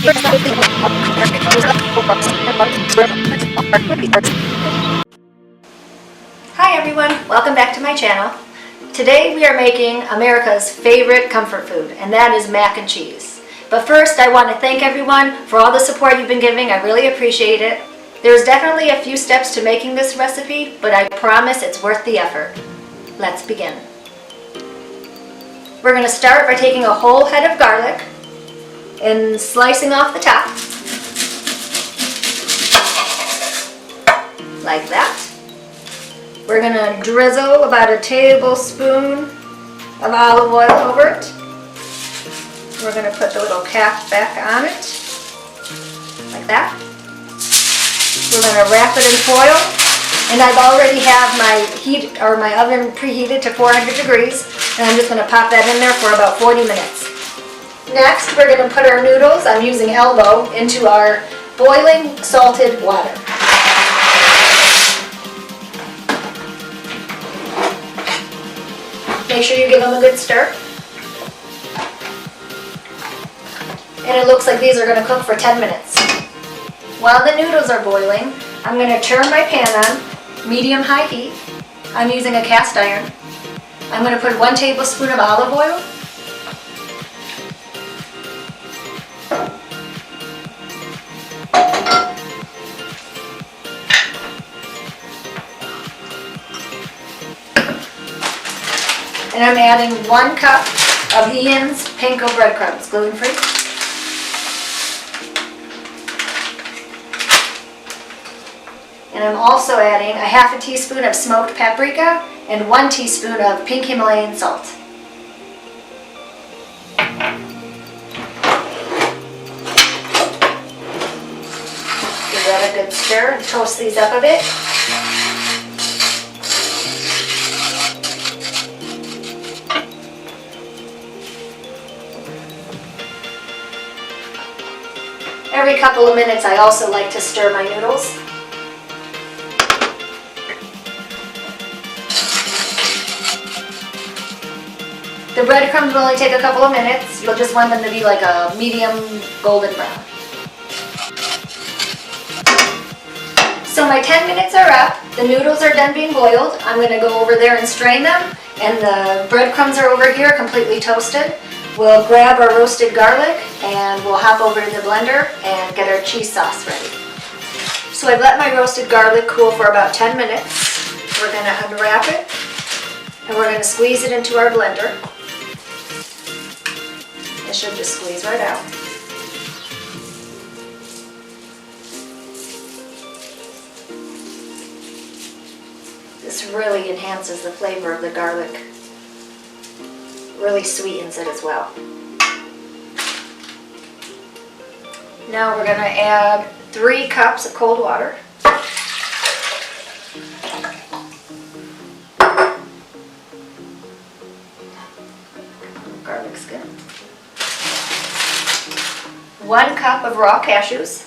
Hi everyone, welcome back to my channel. Today we are making America's favorite comfort food, and that is mac and cheese. But first I want to thank everyone for all the support you've been giving. I really appreciate it. There's definitely a few steps to making this recipe, but I promise it's worth the effort. Let's begin. We're going to start by taking a whole head of garlic and slicing off the top, like that. We're going to drizzle about a tablespoon of olive oil over it. We're going to put the little cap back on it, like that. We're going to wrap it in foil, and I've already have my oven preheated to 400 degrees, and I'm just going to pop that in there for about 40 minutes. Next, we're going to put our noodles, I'm using elbow, into our boiling salted water. Make sure you give them a good stir. And it looks like these are going to cook for 10 minutes. While the noodles are boiling, I'm going to turn my pan on medium-high heat. I'm using a cast iron. I'm going to put 1 tablespoon of olive oil. And I'm adding 1 cup of Ian's panko breadcrumbs, gluten-free. And I'm also adding a half a teaspoon of smoked paprika and 1 teaspoon of pink Himalayan salt. Give that a good stir and toast these up a bit. Every couple of minutes I also like to stir my noodles. The breadcrumbs will only take a couple of minutes. You'll just want them to be like a medium golden brown. So my 10 minutes are up. The noodles are done being boiled. I'm going to go over there and strain them. And the breadcrumbs are over here completely toasted. We'll grab our roasted garlic and we'll hop over to the blender and get our cheese sauce ready. So I've let my roasted garlic cool for about 10 minutes. We're going to unwrap it and we're going to squeeze it into our blender. It should just squeeze right out. This really enhances the flavor of the garlic. Really sweetens it as well. Now we're going to add 3 cups of cold water. Garlic skin. 1 cup of raw cashews.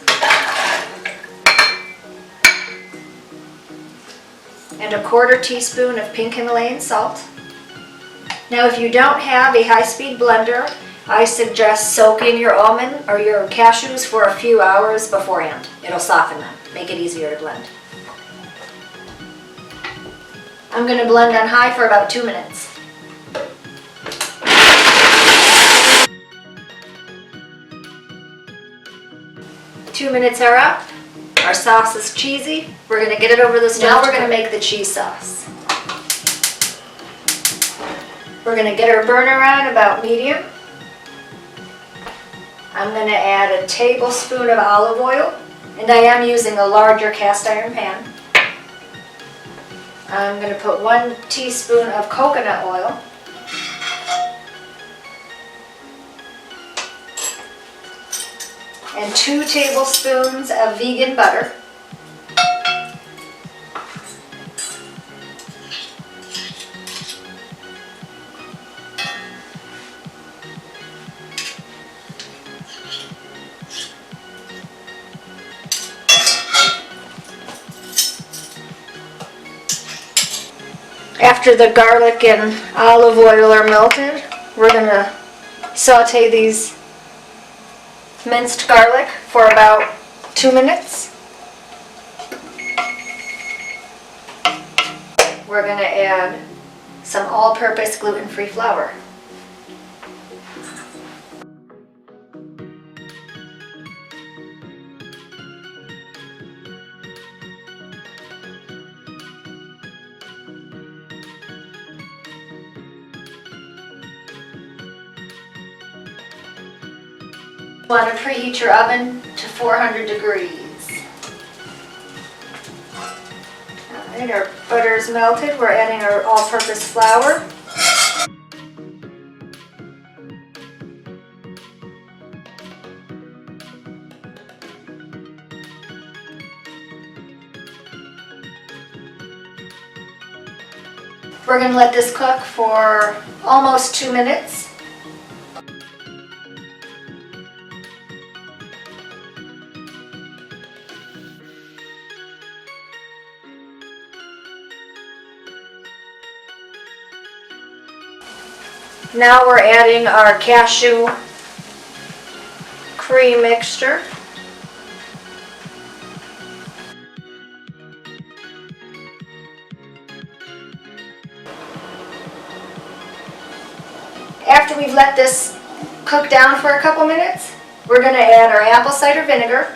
And a 1/4 teaspoon of pink Himalayan salt. Now if you don't have a high-speed blender, I suggest soaking your almond or your cashews for a few hours beforehand. It'll soften them, make it easier to blend. I'm going to blend on high for about 2 minutes. Two minutes are up. Our sauce is cheesy. We're going to get it over the stove. Now we're going to make the cheese sauce. We're going to get our burner on about medium. I'm going to add a tablespoon of olive oil, and I am using a larger cast iron pan. I'm going to put 1 teaspoon of coconut oil. And 2 tablespoons of vegan butter. After the garlic and olive oil are melted, we're going to saute these minced garlic for about 2 minutes. We're going to add some all-purpose gluten-free flour. You want to preheat your oven to 400 degrees. Alright, our butter is melted. We're adding our all-purpose flour. We're going to let this cook for almost 2 minutes. Now we're adding our cashew cream mixture. After we've let this cook down for a couple minutes, we're going to add our apple cider vinegar,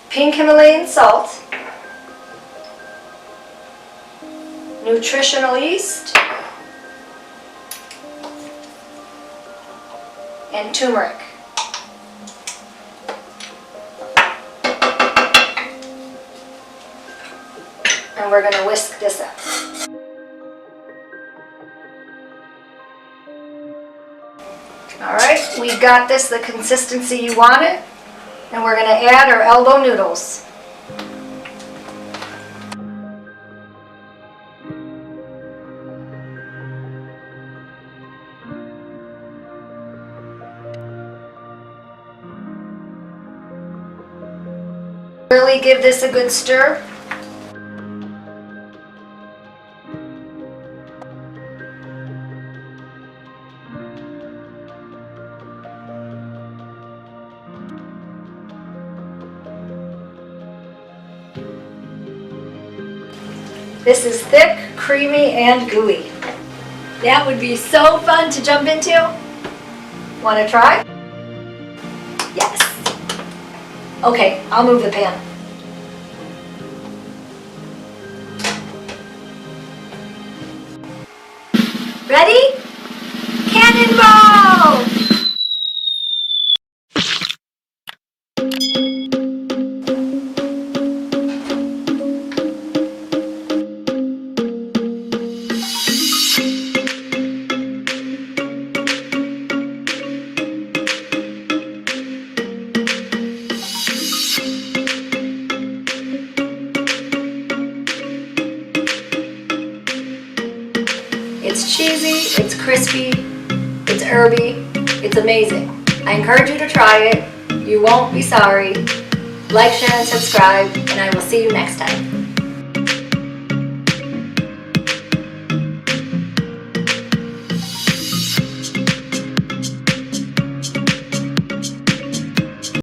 pink Himalayan salt, nutritional yeast, and turmeric. And we're going to whisk this up. Alright, we got this the consistency you want it, and we're going to add our elbow noodles. Really give this a good stir. This is thick, creamy, and gooey. That would be so fun to jump into. Want to try? Yes. Okay, I'll move the pan. Ready? Cannonball! It's cheesy, it's crispy, it's herby, it's amazing. I encourage you to try it. You won't be sorry. Like, share, and subscribe, and I will see you next time.